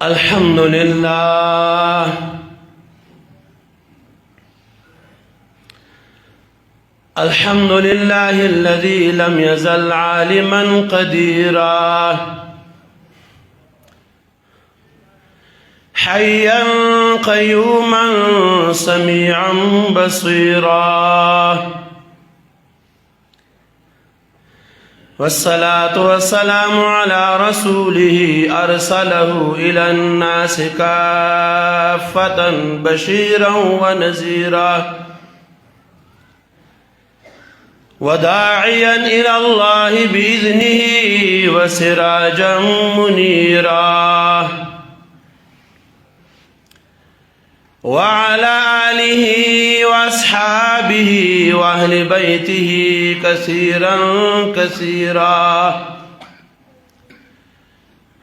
الحمد لله الحمد لله الذي لم يزل عالما قديرا حيا قيوما سميعا بصيرا، والصلاة والسلام على رسوله أرسله إلى الناس كافة بشيرا ونذيرا، وداعيا إلى الله بإذنه وسراجا منيرا، وعلى آله وأصحابه وأهل بيته كثيرا كثيرا.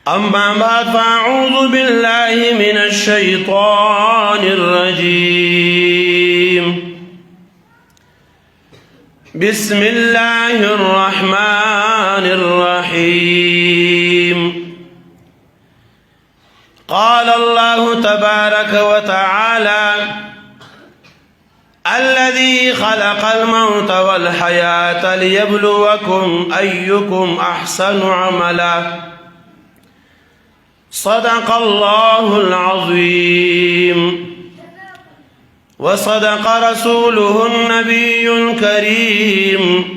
أما بعد، فأعوذ بالله من الشيطان الرجيم. بسم الله الرحمن الرحيم. قال الله تبارك وتعالى: الذي خلق الموت والحياة ليبلوكم أيكم أحسن عملا. صدق الله العظيم، وصدق رسوله النبي الكريم،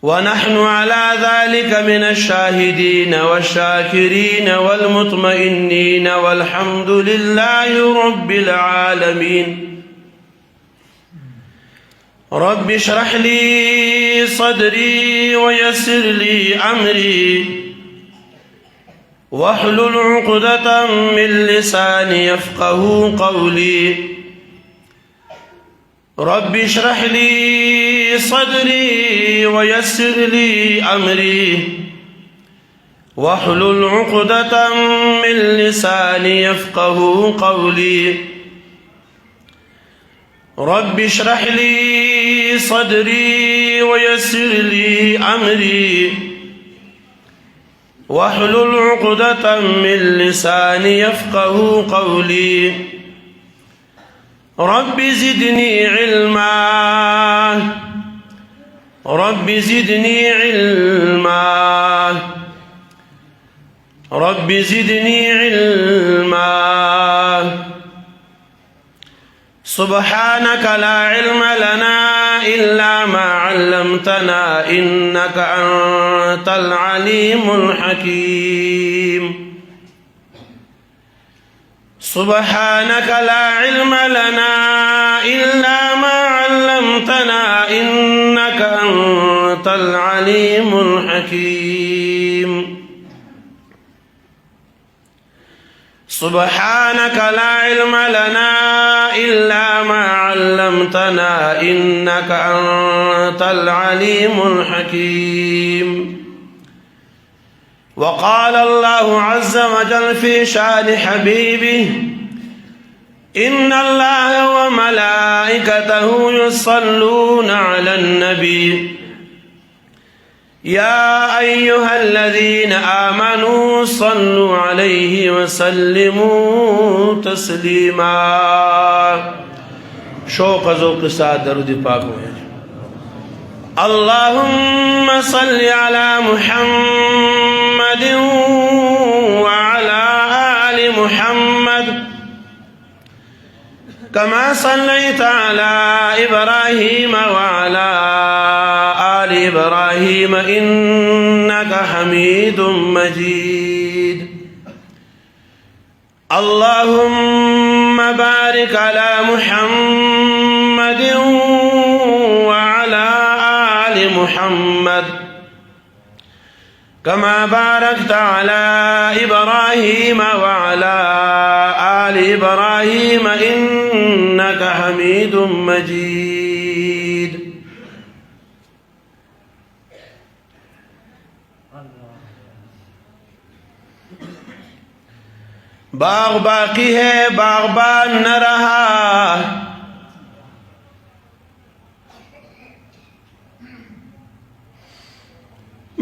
ونحن على ذلك من الشاهدين والشاكرين والمطمئنين، والحمد لله رب العالمين. رب اشرح لي صدري ويسر لي أمري، واحلل عقدة من لساني يفقه قولي. رب اشرح لي صدري ويسر لي أمري، واحلل عقدة من لساني يفقه قولي. رب اشرح لي صدري ويسر لي أمري، واحلل عقدة من لساني يفقه قولي. رب زدني علما، رب زدني علما، رب زدني علما. سبحانك لا علم لنا إلا ما علمتنا، إنك أنت العليم الحكيم. سبحانك لا علم لنا إلا ما علمتنا، إنك أنت العليم الحكيم. سبحانك لا علم لنا إلا ما علمتنا، إنك أنت العليم الحكيم. وقال الله عز وجل في شأن حبيبه: إن الله وملائكته يصلون على النبي يا أيها الذين آمنوا صلوا عليه وسلموا تسليما. شوق ذوق سعد درود پاک ہوئے. اللهم صل على محمد وعلى آل محمد كما صليت على إبراهيم وعلى آل إبراهيم إنك حميد مجيد. اللهم بارك على محمد وعلى آل محمد كما باركت على إبراهيم وعلى آل إبراهيم إنك حميد مجيد. باغ باقی ہے باغبان نہ رہا،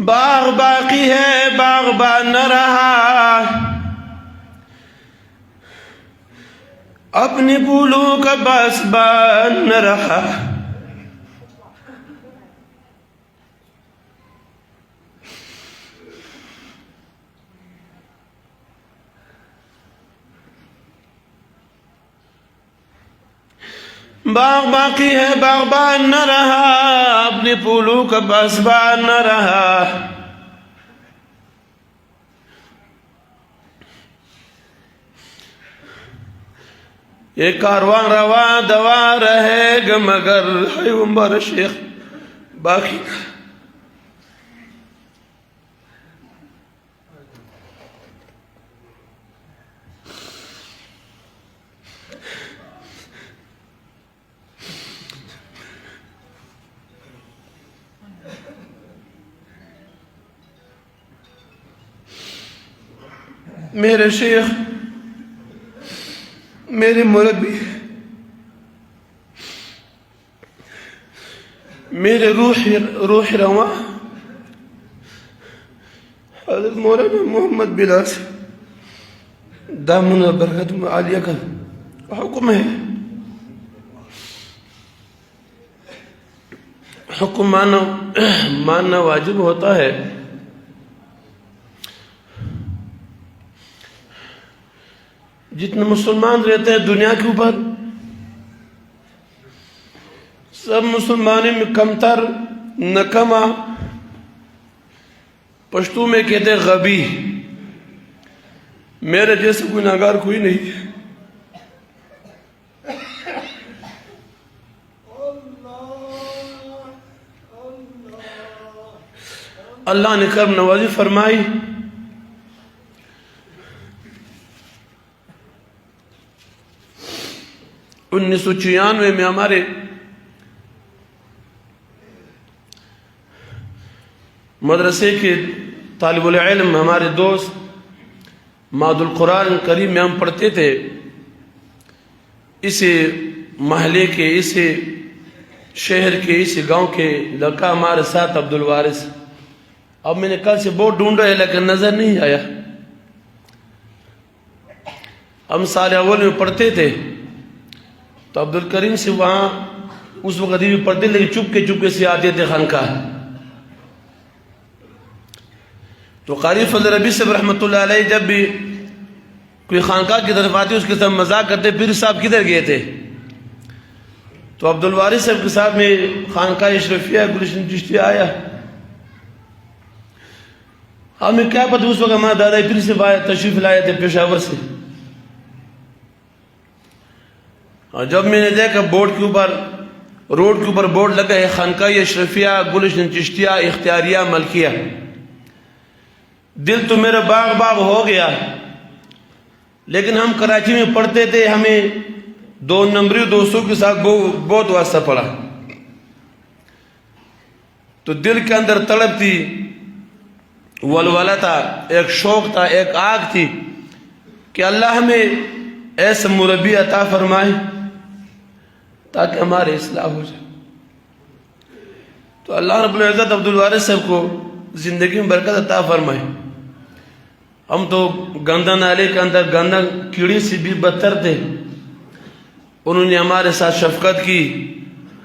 باغ باقی ہے باغبان نہ رہا، اپنی پھولوں کا پاسبان نہ رہا۔ باغ باقی ہے باغبان نہ رہا، اپنے پھولوں کا پاسبان نہ رہا۔ یہ کارواں رواں دواں رہے گا مگر ہے عمر شیخ باقی نہ۔ میرے شیخ میرے مربی میرے روح رواں حضرت مولانا محمد بلال سے دامن برکت عالیہ کا حکم ہے، حکم ماننا واجب ہوتا ہے۔ جتنے مسلمان رہتے ہیں دنیا کے اوپر سب مسلمانوں میں کمتر نکما، پشتو میں کہتے ہیں غبی، میرے جیسے گناہگار کوئی نہیں ہے۔ اللہ نے کرم نوازی فرمائی۔ 1996 میں ہمارے مدرسے کے طالب العلم ہمارے دوست ماد القرآن کریم میں ہم پڑھتے تھے، اسے محلے کے، اسے شہر کے، اسے گاؤں کے لڑکا ہمارے ساتھ عبد الوارث۔ اب میں نے کل سے بہت ڈھونڈا ہے لیکن نظر نہیں آیا۔ ہم سال اول میں پڑھتے تھے تو عبد الکریم سے وہاں اس وقت بھی پڑھتے لیکن چپکے سے آتے تھے خانقاہ۔ تو قاری فضل ربی صاحب رحمۃ اللہ علیہ جب بھی کوئی خانقاہ کی طرف آتے اس کے ساتھ مذاق کرتے، پھر صاحب کدھر گئے تھے؟ تو عبد الوارث صاحب کے ساتھ میں خانقاہ اشرفیہ گلشن چشتیہ آیا۔ ہمیں کیا پتہ اس وقت ہمارا دادا پھر سے تشریف لائے تھے پشاور سے۔ اور جب میں نے دیکھا روڈ کے اوپر بورڈ لگا ہے خانقاہ اشرفیہ گلشن چشتیہ اختیاریہ ملکیہ، دل تو میرا باغ ہو گیا۔ لیکن ہم کراچی میں پڑھتے تھے، ہمیں 2 نمبری دوستوں کے ساتھ بہت واسطہ پڑا، تو دل کے اندر تڑپ تھی، ولولہ تھا، ایک شوق تھا، ایک آگ تھی کہ اللہ ہمیں ایسا مربی عطا فرمائے تاکہ ہمارے اصلاح ہو جائے۔ تو اللہ رب العزت عبد الوارث صاحب کو زندگی میں برکت عطا فرمائے۔ ہم تو گندہ نالے کے اندر گندہ کیڑی سے بھی بدتر تھے، انہوں نے ہمارے ساتھ شفقت کی،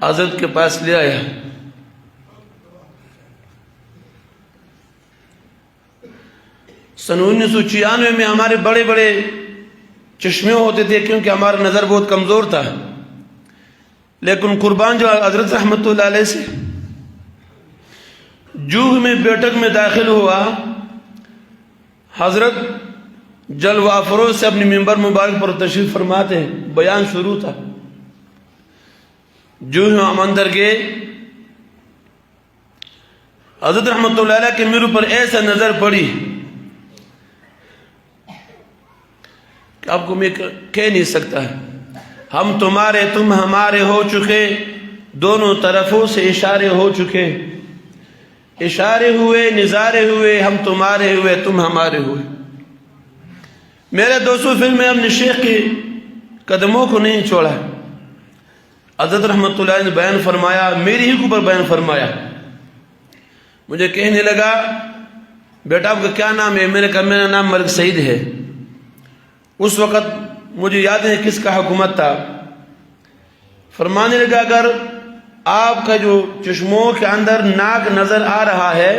حضرت کے پاس لے آیا۔ سن 1996 میں ہمارے بڑے بڑے چشمے ہوتے تھے کیونکہ ہمارا نظر بہت کمزور تھا، لیکن قربان جو حضرت رحمت اللہ علیہ سے جوہ میں بیٹھک میں داخل ہوا، حضرت جلوہ افروز سے اپنی منبر مبارک پر تشریف فرماتے ہیں، بیان شروع تھا۔ جوہ میں ہم اندر گئے، حضرت رحمت اللہ علیہ کے میرے پر ایسا نظر پڑی کہ آپ کو میں کہہ نہیں سکتا ہے۔ ہم تمہارے تم ہمارے ہو چکے، دونوں طرفوں سے اشارے ہو چکے، اشارے ہوئے نظارے ہوئے، ہم تمہارے ہوئے تم ہمارے ہوئے۔ میرے دوستوں پھر میں اپنے شیخ کے قدموں کو نہیں چھوڑا۔ حضرت رحمت اللہ نے بیان فرمایا، میری ہی اوپر بیان فرمایا، مجھے کہنے لگا بیٹا آپ کا کیا نام ہے؟ میں نے کہا میرا نام ملک سعید ہے۔ اس وقت مجھے یاد ہے کس کا حکومت تھا۔ فرمانے لگا اگر آپ کا جو چشموں کے اندر ناک نظر آ رہا ہے،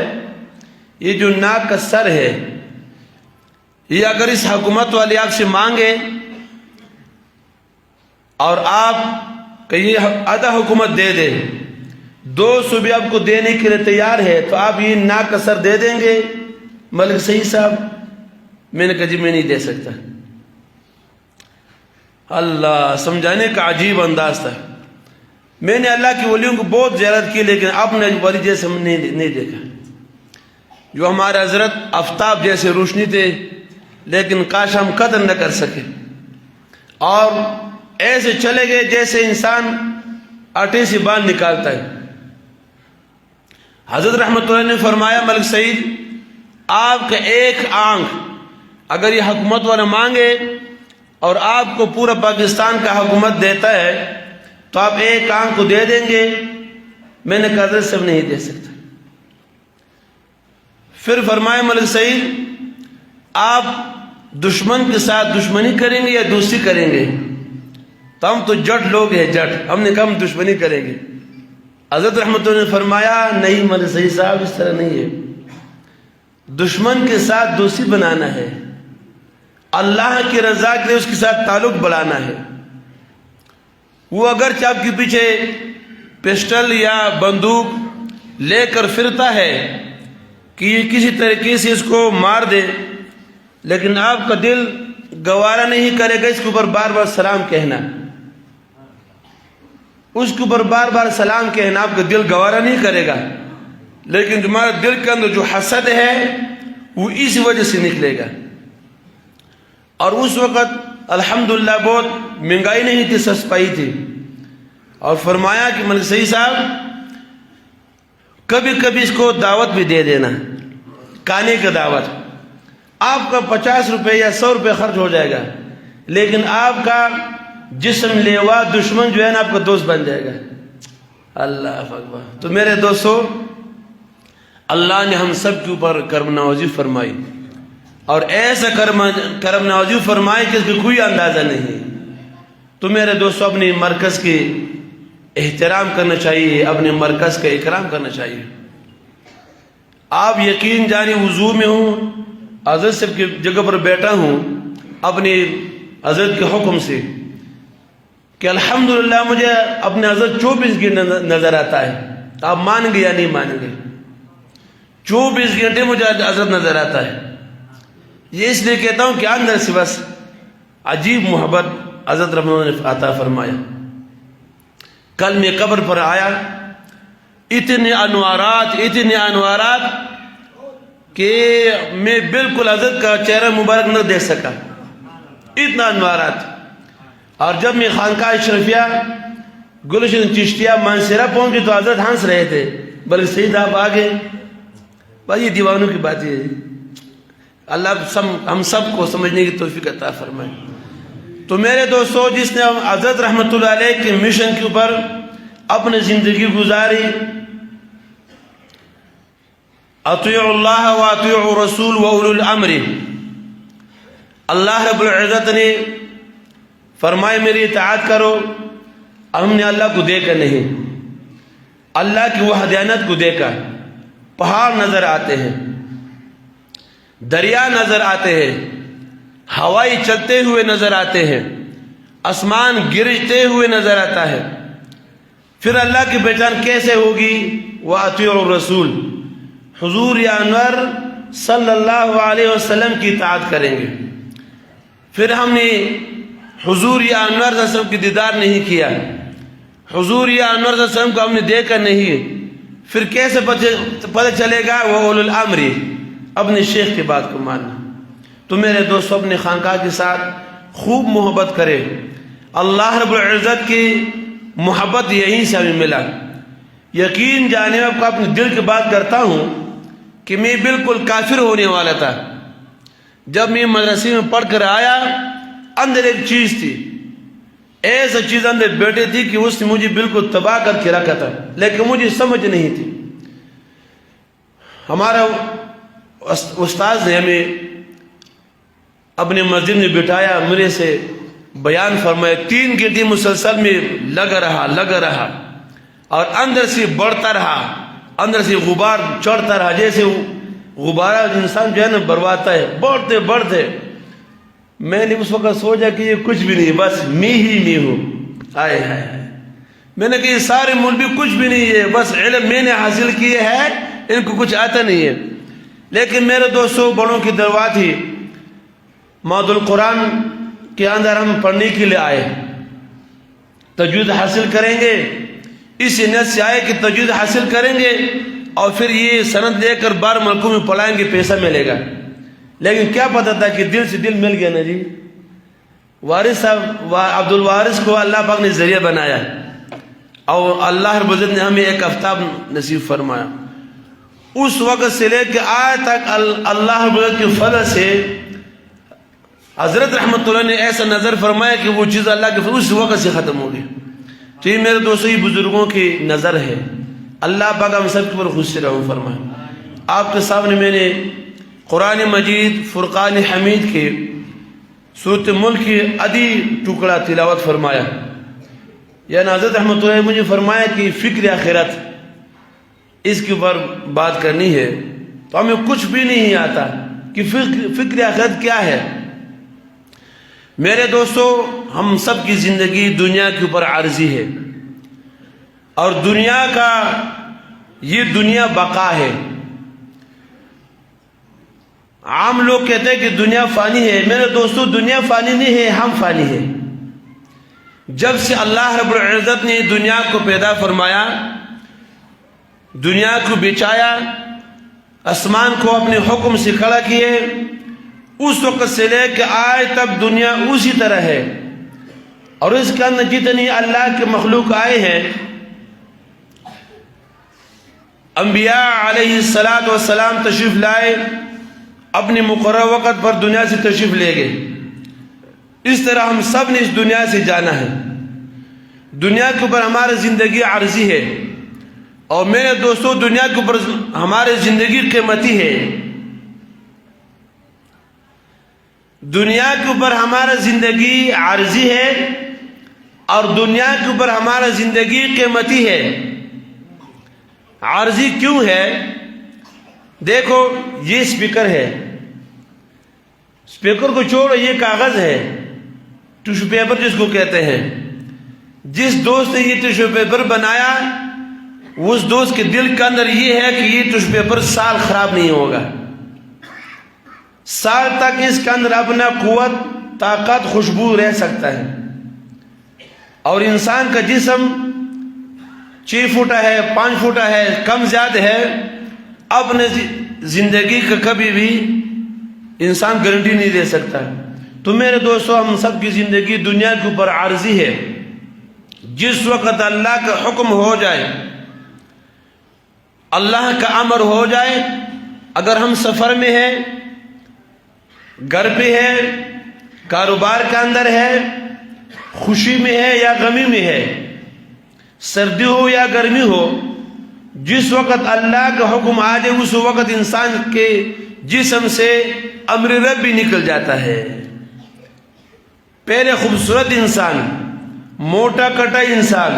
یہ جو ناک کا سر ہے، یہ اگر اس حکومت والے آپ سے مانگے اور آپ کہ یہ آدھا حکومت دے دے، 2 صوبے آپ کو دینے کے لیے تیار ہے، تو آپ یہ ناک کا سر دے دیں گے ملک سعید صاحب؟ میں نے کہا جی میں نہیں دے سکتا۔ اللہ سمجھانے کا عجیب انداز تھا۔ میں نے اللہ کی ولیوں کو بہت زیارت کی، لیکن اپنے ولی جیسے ہم نے نہیں دیکھا۔ جو ہمارے حضرت آفتاب جیسے روشنی تھے، لیکن کاش ہم قدر نہ کر سکے، اور ایسے چلے گئے جیسے انسان آٹے سے بال نکالتا ہے۔ حضرت رحمۃ اللہ نے فرمایا ملک سعید آپ کا ایک آنکھ اگر یہ حکومت والا مانگے اور آپ کو پورا پاکستان کا حکومت دیتا ہے تو آپ ایک آنکھ کو دے دیں گے؟ میں نے کہا حضرت صاحب نہیں دے سکتا۔ پھر فرمایا ملک سعید آپ دشمن کے ساتھ دشمنی کریں گے یا دوستی کریں گے؟ تو ہم تو جٹ لوگ ہیں، جٹ، ہم نے کہا ہم دشمنی کریں گے۔ حضرت رحمت اللہ نے فرمایا نہیں ملک سعید صاحب اس طرح نہیں ہے، دشمن کے ساتھ دوستی بنانا ہے، اللہ کی رضا کے لیے اس کے ساتھ تعلق بڑھانا ہے۔ وہ اگرچہ آپ کے پیچھے پسٹل یا بندوق لے کر پھرتا ہے کہ یہ کسی طریقے سے اس کو مار دے، لیکن آپ کا دل گوارا نہیں کرے گا اس کے اوپر بار بار سلام کہنا، اس کے اوپر بار بار سلام کہنا آپ کا دل گوارا نہیں کرے گا، لیکن تمہارے دل کے اندر جو حسد ہے وہ اس وجہ سے نکلے گا۔ اور اس وقت الحمدللہ بہت مہنگائی نہیں تھی، سسپائی تھی، اور فرمایا کہ ملک سعید صاحب کبھی کبھی اس کو دعوت بھی دے دینا، کھانے کا دعوت، آپ کا 50 روپے یا 100 روپے خرچ ہو جائے گا، لیکن آپ کا جسم لیوا دشمن جو ہے نا آپ کا دوست بن جائے گا۔ اللہ اکبر۔ تو میرے دوستو، اللہ نے ہم سب کے اوپر کرم نوازی فرمائی، اور ایسا کرم نوازی فرمائی کہ اس کا کوئی اندازہ نہیں۔ تو میرے دوستو اپنے مرکز کی احترام کرنا چاہیے، اپنے مرکز کا اکرام کرنا چاہیے۔ آپ یقین جانے حضور میں ہوں، حضرت صاحب کی جگہ پر بیٹھا ہوں اپنی حضرت کے حکم سے کہ الحمدللہ مجھے اپنے حضرت 24 گھنٹے نظر آتا ہے، آپ مان گے یا نہیں مانیں گے، 24 گھنٹے مجھے حضرت نظر آتا ہے۔ یہ اس لیے کہتا ہوں کہ اندر سے بس عجیب محبت حضرت رحمۃ اللہ نے عطا فرمایا۔ کل میں قبر پر آیا، اتنے انوارات کہ میں بالکل حضرت کا چہرہ مبارک نہ دیکھ سکا، اتنا انوارات۔ اور جب میں خانقاہ اشرفیہ گلشن چشتیہ مانسیرہ پہنچی تو حضرت ہنس رہے تھے، بلکہ سید آپ آگے، بھائی یہ دیوانوں کی بات ہے۔ اللہ ہم سب کو سمجھنے کی توفیق عطا فرمائے۔ تو میرے دوستو، جس نے حضرت رحمت اللہ علیہ کے مشن کے اوپر اپنی زندگی گزاری، اطیعوا اللہ و اطیعوا رسول و اولو الامر، اللہ رب العزت نے فرمائے میری اطاعت کرو۔ ہم نے اللہ کو دیکھا نہیں، اللہ کی وحدانیت کو دیکھا، پہاڑ نظر آتے ہیں، دریا نظر آتے ہیں، ہوائی چلتے ہوئے نظر آتے ہیں، آسمان گرجتے ہوئے نظر آتا ہے۔ پھر اللہ کی پہچان کیسے ہوگی؟ وَأَطِيعُوا الرَّسُولِ، حضور یا انور صلی اللہ علیہ وسلم کی اطاعت کریں گے۔ پھر ہم نے حضور یا انور صلی اللہ علیہ وسلم کی دیدار نہیں کیا، حضور یا انور صلی اللہ علیہ وسلم کو ہم نے دیکھا نہیں، پھر کیسے پتہ چلے گا؟ وہ اولو الامر، اپنے شیخ کی بات کو ماننا۔ تو میرے دوستو اپنے خانقاہ کے ساتھ خوب محبت کرے، اللہ رب العزت کی محبت یہیں سے ہمیں ملا۔ یقین جانے میں آپ کو اپنے دل کی بات کرتا ہوں کہ میں بالکل کافر ہونے والا تھا۔ جب میں مدرسے میں پڑھ کر آیا، اندر ایک چیز تھی، ایسا چیز اندر بیٹھے تھی کہ اس نے مجھے بالکل تباہ کر کے رکھا تھا، لیکن مجھے سمجھ نہیں تھی۔ ہمارا استاذ نے ہمیں اپنے مسجد میں بٹھایا، میرے سے بیان فرمایا، 3 گھنٹے مسلسل میں لگا رہا اور اندر سے بڑھتا رہا، اندر سے غبار چڑھتا رہا، جیسے غبارہ انسان جو ہے نا برواتا ہے، بڑھتے میں نے اس وقت سوچا کہ یہ کچھ بھی نہیں، بس میں ہوں. آئے میں نے کہ یہ سارے ملک بھی کچھ بھی نہیں ہے، بس علم میں نے حاصل کیے ہے، ان کو کچھ آتا نہیں ہے. لیکن میرے دوستوں، بڑوں کی دعوت تھی، ماد القرآن کے اندر ہم پڑھنے کے لیے آئے، تجوید حاصل کریں گے، اس نیت سے آئے کہ تجوید حاصل کریں گے اور پھر یہ سند لے کر 12 ملکوں میں پڑھائیں گے، پیسہ ملے گا. لیکن کیا پتہ تھا کہ دل سے دل مل گیا نا جی. وارث صاحب عبد الوارث کو اللہ پاک نے ذریعہ بنایا اور اللہ رب العزت نے ہمیں ایک آفتاب نصیب فرمایا. اس وقت سے لے کے آج تک اللہ رب العزت کے فضل سے حضرت رحمت اللہ نے ایسا نظر فرمایا کہ وہ چیز اللہ کے فضل اس وقت سے ختم ہو گئی. تو یہ میرے دوستوں، یہ بزرگوں کی نظر ہے. اللہ پاک ہم سب کے پر خوش سے رحم فرمائے. آپ کے سامنے میں نے قرآن مجید فرقان حمید کے سورۃ ملک کی ادھی ٹکڑا تلاوت فرمایا. یعنی حضرت رحمت اللہ نے مجھے فرمایا کہ فکر آخرت اس کے اوپر بات کرنی ہے، تو ہمیں کچھ بھی نہیں آتا کہ فکر آخرت کیا ہے. میرے دوستو، ہم سب کی زندگی دنیا کے اوپر عارضی ہے اور دنیا کا یہ دنیا بقا ہے. عام لوگ کہتے ہیں کہ دنیا فانی ہے. میرے دوستو، دنیا فانی نہیں ہے، ہم فانی ہے. جب سے اللہ رب العزت نے دنیا کو پیدا فرمایا، دنیا کو بچایا، آسمان کو اپنے حکم سے کھڑا کیے، اس وقت سے لے کے آج تک دنیا اسی طرح ہے. اور اس کے اندر جتنی اللہ کے مخلوق آئے ہیں، انبیاء علیہ السلام تشریف لائے، اپنے مقررہ وقت پر دنیا سے تشریف لے گئے. اس طرح ہم سب نے اس دنیا سے جانا ہے. دنیا کے اوپر ہماری زندگی عارضی ہے اور میرے دوستوں، دنیا کے اوپر ہماری زندگی قیمتی ہے. دنیا کے اوپر ہمارا زندگی عارضی ہے اور دنیا کے اوپر ہمارا زندگی قیمتی ہے. عارضی کیوں ہے؟ دیکھو، یہ سپیکر ہے، سپیکر کو چھوڑو، یہ کاغذ ہے، ٹیشو پیپر جس کو کہتے ہیں. جس دوست نے یہ ٹیشو پیپر بنایا، اس دوست کے دل کے اندر یہ ہے کہ یہ ٹیشو پیپر سال خراب نہیں ہوگا، سال تک اس کے اندر اپنا قوت، طاقت، خوشبو رہ سکتا ہے. اور انسان کا جسم 6 فٹا ہے، 5 فٹا ہے، کم زیادہ ہے، اپنے زندگی کا کبھی بھی انسان گارنٹی نہیں دے سکتا. تو میرے دوستو، ہم سب کی زندگی دنیا کے اوپر عارضی ہے. جس وقت اللہ کا حکم ہو جائے، اللہ کا امر ہو جائے، اگر ہم سفر میں ہیں، گھر پہ ہے، کاروبار کے اندر ہے، خوشی میں ہے یا غمی میں ہے، سردی ہو یا گرمی ہو، جس وقت اللہ کا حکم آ جائے، اس وقت انسان کے جسم سے امر ربی نکل جاتا ہے. پہلے خوبصورت انسان، موٹا کٹا انسان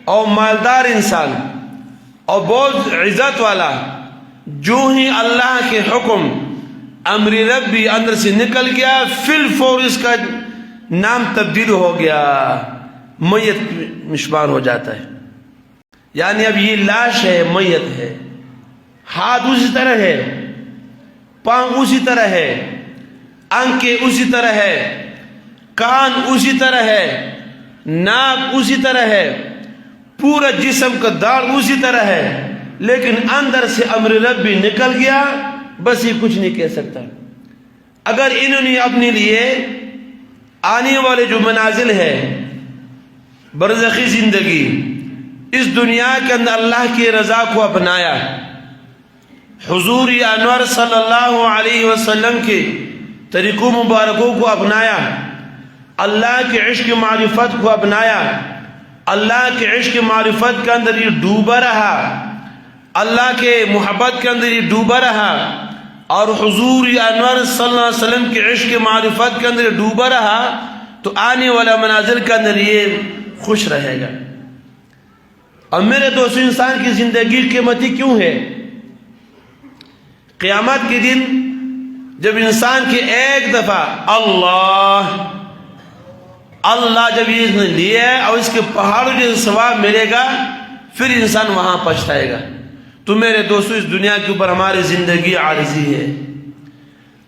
اور مالدار انسان اور بہت عزت والا، جو ہی اللہ کے حکم امر ربی اندر سے نکل گیا، فی الفور اس کا نام تبدیل ہو گیا، میت مشمار ہو جاتا ہے. یعنی اب یہ لاش ہے، میت ہے. ہاتھ اسی طرح ہے، پاؤں اسی طرح ہے، آنکھیں اسی طرح ہے، کان اسی طرح ہے، ناک اسی طرح ہے، پورا جسم کا داڑھ اسی طرح ہے، لیکن اندر سے امر ربی نکل گیا. بس یہ کچھ نہیں کہہ سکتا. اگر انہوں نے اپنے لیے آنے والے جو منازل ہے، برزخی زندگی، اس دنیا کے اندر اللہ کی رضا کو اپنایا، حضور انور صلی اللہ علیہ وسلم کے طریقوں مبارکوں کو اپنایا، اللہ کے عشق معرفت کو اپنایا، اللہ کے عشق معرفت کے اندر یہ ڈوبا رہا، اللہ کے محبت کے اندر یہ ڈوبا رہا اور حضور انور صلی اللہ علیہ وسلم کے عشق معرفت کے اندر ڈوبا رہا تو آنے والا مناظر کے اندر یہ خوش رہے گا۔ اور میرے دوستو، انسان کی زندگی قیمتی کیوں ہے؟ قیامت کے دن جب انسان کی ایک دفعہ اللہ جب یہ لیا اور اس کے پہاڑوں کے ثواب ملے گا، پھر انسان وہاں پچھتائے گا۔ تو میرے دوستو، اس دنیا کے اوپر ہماری زندگی عارضی ہے،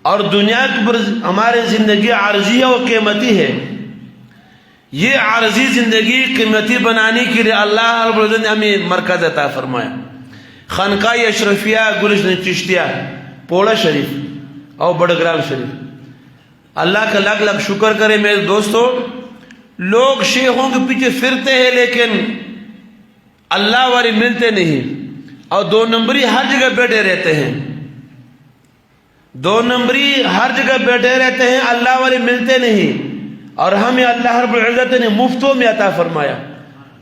اور دنیا کے اوپر ہماری زندگی عارضی ہے اور قیمتی ہے۔ یہ عارضی زندگی قیمتی بنانے کے لیے اللہ رب العزت نے ہمیں مرکز عطا فرمایا۔ خانقاہ اشرفیہ گلشن چشتیہ، پوڑا شریف اور بڑگرام شریف، اللہ کا لاکھ لاکھ شکر کرے میرے دوستو۔ لوگ شیخوں کے پیچھے پھرتے ہیں لیکن اللہ والے ملتے نہیں، اور دو نمبری ہر جگہ بیٹھے رہتے ہیں، دو نمبری ہر جگہ بیٹھے رہتے ہیں، اللہ والے ملتے نہیں، اور ہمیں اللہ رب العزت نے مفتوں میں عطا فرمایا۔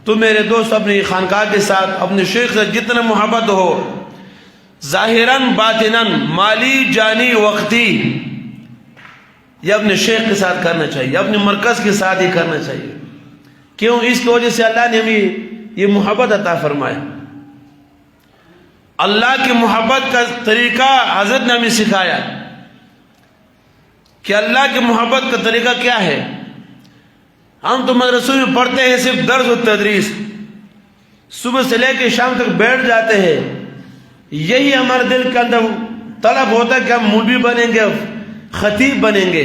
تو میرے دوست، اپنی خانقاہ کے ساتھ، اپنے شیخ سے جتنا محبت ہو، ظاہراً باطناً، مالی جانی وقتی، یہ اپنے شیخ کے ساتھ کرنا چاہیے، اپنے مرکز کے ساتھ ہی کرنا چاہیے۔ کیوں؟ اس کی وجہ سے اللہ نے ہمیں یہ محبت عطا فرمایا۔ اللہ کی محبت کا طریقہ حضرت نے ہمیں سکھایا کہ اللہ کی محبت کا طریقہ کیا ہے۔ ہم تو مدرسوں میں پڑھتے ہیں صرف درس و تدریس، صبح سے لے کے شام تک بیٹھ جاتے ہیں، یہی ہمارے دل کے اندر طلب ہوتا ہے کہ ہم مولوی بنیں گے، خطیب بنیں گے۔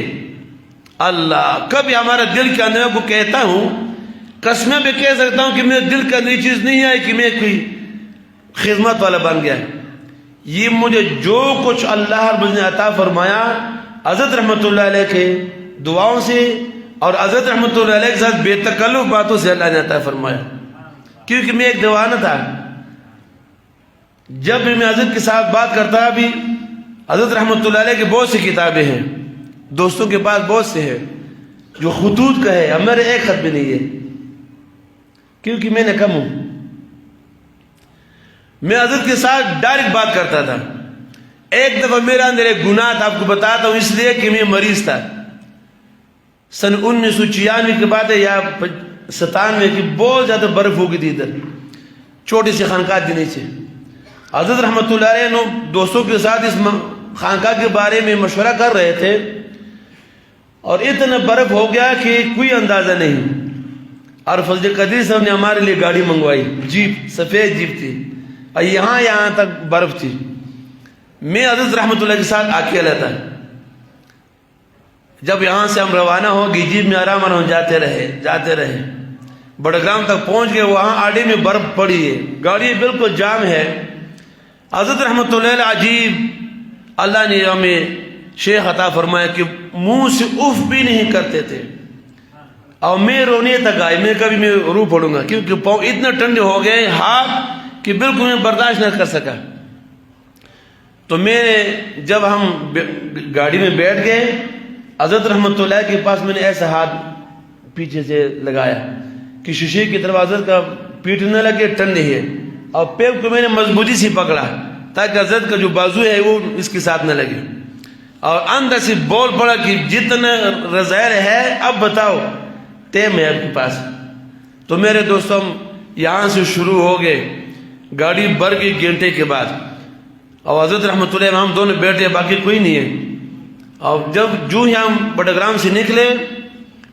اللہ، کبھی ہمارے دل کے اندر، میں کو کہتا ہوں، قسمیں بھی کہہ سکتا ہوں کہ میرے دل کے اندر یہ چیز نہیں آئی کہ میں کوئی خدمت والا بن گیا۔ یہ مجھے جو کچھ اللہ رب العزت نے عطا فرمایا حضرت رحمت اللہ علیہ کے دعاؤں سے اور حضرت رحمت اللہ علیہ کے ساتھ بے تکلف باتوں سے اللہ نے عطا فرمایا۔ کیونکہ میں ایک دیوانہ تھا، جب بھی میں حضرت کے ساتھ بات کرتا بھی، حضرت رحمت اللہ علیہ کی بہت سی کتابیں ہیں، دوستوں کے پاس بہت سے ہیں جو خطوط کا ہے، میرے ایک خط بھی نہیں ہے، کیونکہ میں نے کم ہوں۔ میں حضرت کے ساتھ ڈائریکٹ بات کرتا تھا۔ ایک دفعہ میرے اندر ایک گناہ تھا، آپ کو بتاتا ہوں، اس لیے کہ میں مریض تھا۔ سن 1996 کی بات ہے یا 97 کی، بہت زیادہ برف ہو گئی تھی ادھر، چھوٹی سی خانقاہ کے نیچے۔ حضرت رحمت اللہ علیہ نے دوستوں کے ساتھ اس خانقاہ کے بارے میں مشورہ کر رہے تھے، اور اتنا برف ہو گیا کہ کوئی اندازہ نہیں۔ اور فضل قدیر صاحب نے ہمارے لیے گاڑی منگوائی، جیپ، سفید جیپ تھی، اور یہاں تک برف تھی۔ میں حضرت رحمت اللہ کے ساتھ اکیلا تھا۔ جب یہاں سے ہم روانہ ہو گئی، جیپ میں آرام آرام جاتے رہے، بڑگرام تک پہنچ گئے، وہاں آڑے میں برف پڑی ہے، گاڑی بالکل جام ہے۔ حضرت رحمت اللہ علیہ عجیب، اللہ نے ہمیں شیخ عطا فرمایا کہ منہ سے اف بھی نہیں کرتے تھے، اور میں رونے تک آئی، میں کبھی میں رو پڑوں گا، کیونکہ پاؤں اتنا ٹھنڈے ہو گئے ہاتھ کہ بالکل میں برداشت نہ کر سکا۔ تو میں جب ہم گاڑی میں بیٹھ گئے، حضرت رحمت اللہ کے پاس میں نے ایسا ہاتھ پیچھے سے لگایا کہ شیشے کی طرف حضرت کا پیٹ نہ لگے، ٹھنڈی ہے، اور پیپ کو میں نے مضبوطی سے پکڑا تاکہ حضرت کا جو بازو ہے وہ اس کے ساتھ نہ لگے، اور اندر سے بول پڑا کہ جتنا رضائر ہے اب بتاؤ، ٹائم ہے آپ کے پاس۔ تو میرے دوستوں، ہم یہاں سے شروع ہو گئے، گاڑی بھر گئی گھنٹے کے بعد، اور حضرت رحمت اللہ ہم دونوں بیٹھے، باقی کوئی نہیں ہے۔ اور جب جو ہی ہم بڑگرام سے نکلے،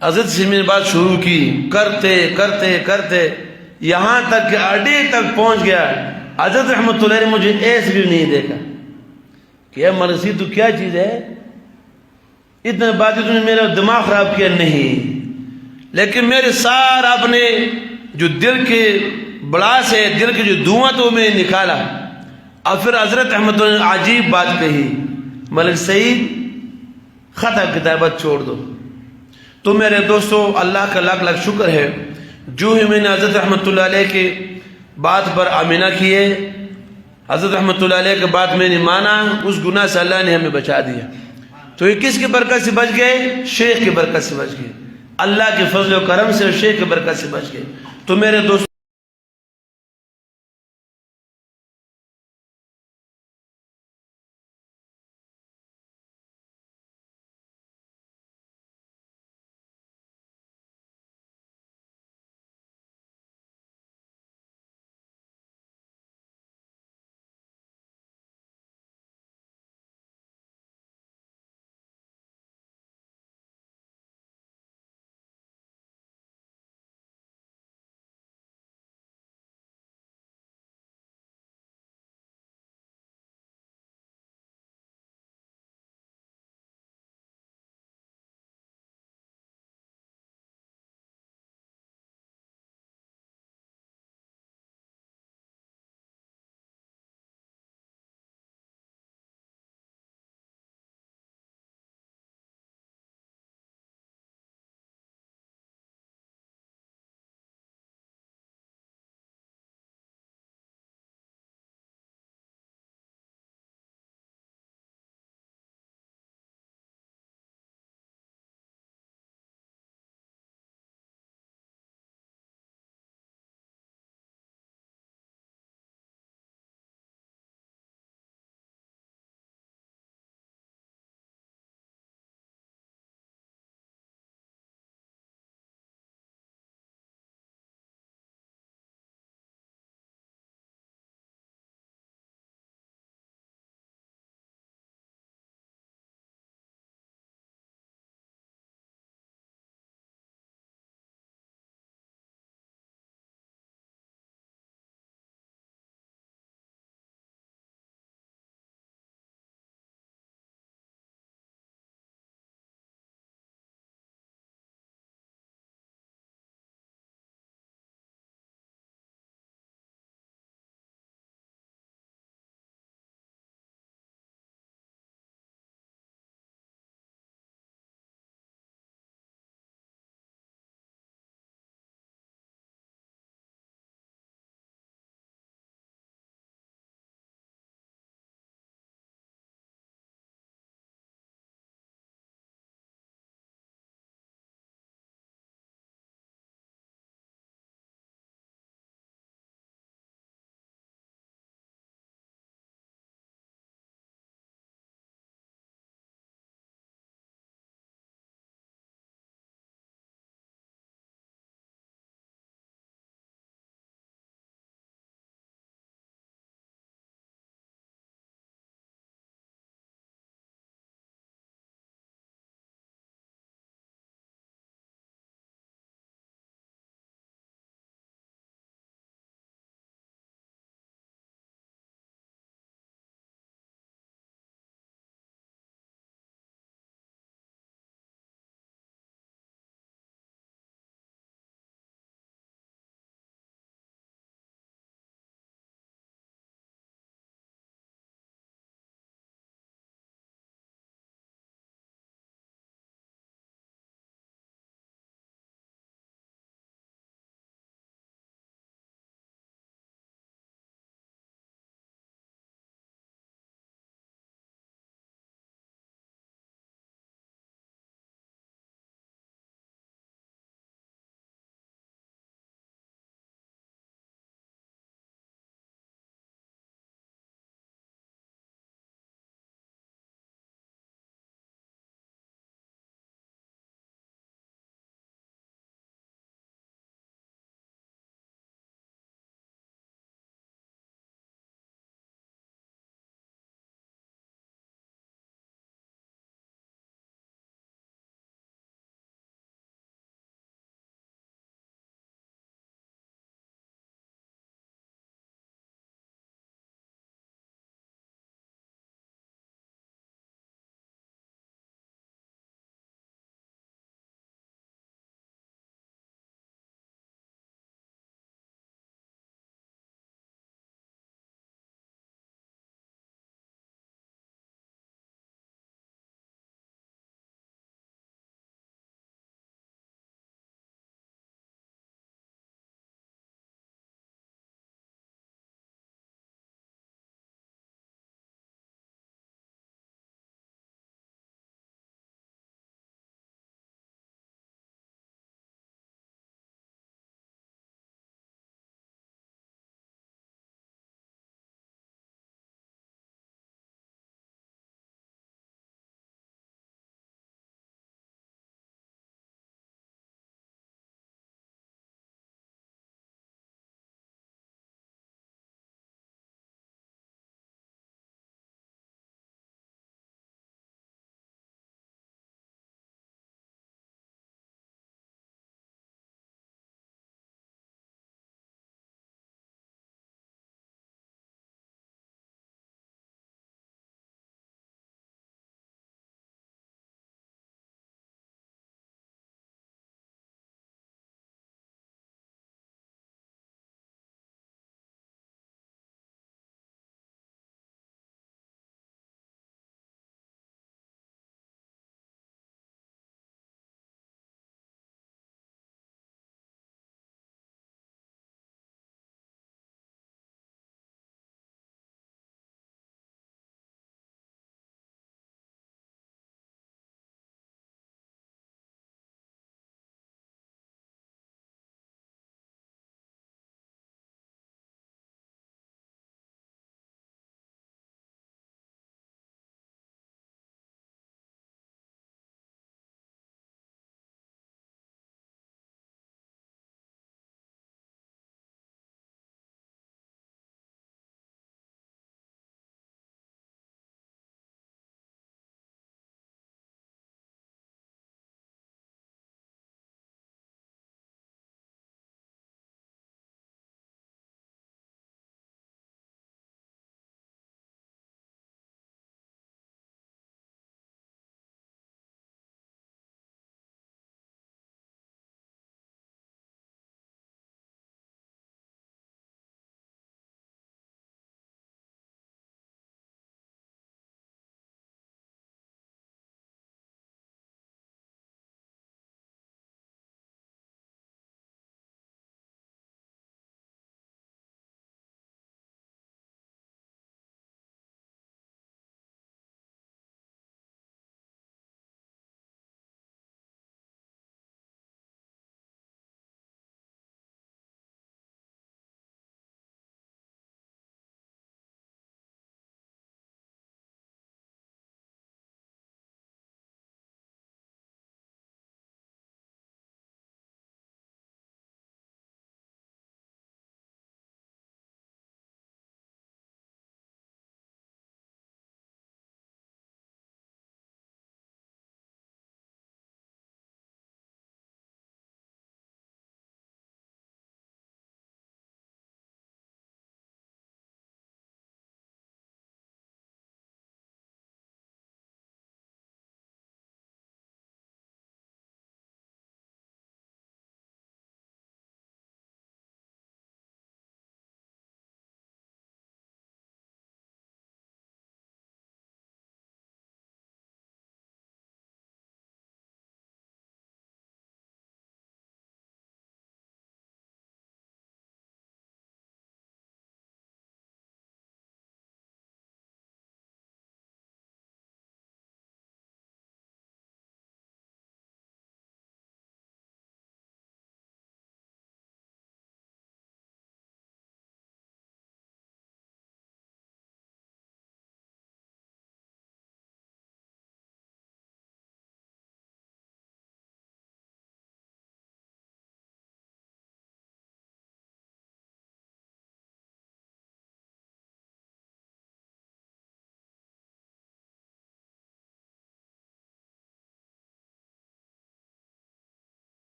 حضرت سے میں نے بات شروع کی، کرتے کرتے کرتے یہاں تک کہ اڈے تک پہنچ گیا۔ حضرت رحمت اللہ نے مجھے ایسے بھی نہیں دیکھا کہ اے مرسی تو کیا چیز ہے، اتنا باتیں تم نے میرا دماغ خراب کیا نہیں، لیکن میرے سارا اپنے جو دل کے بڑا سے دل کے جو دھواں تو میں نکالا، اور پھر حضرت رحمت اللہ نے عجیب بات کہی، ملک سعید خطا کتابت چھوڑ دو۔ تو میرے دوستو، اللہ کا لاکھ لاکھ شکر ہے، جو ہی میں نے حضرت رحمت اللہ علیہ کے بات پر آمینہ کیے، حضرت رحمت اللہ علیہ کے بات میں نے مانا، اس گناہ سے اللہ نے ہمیں بچا دیا۔ تو یہ کس کی برکت سے بچ گئے؟ شیخ کی برکت سے بچ گئے، اللہ کے فضل و کرم سے شیخ کی برکت سے بچ گئے۔ تو میرے دوستو،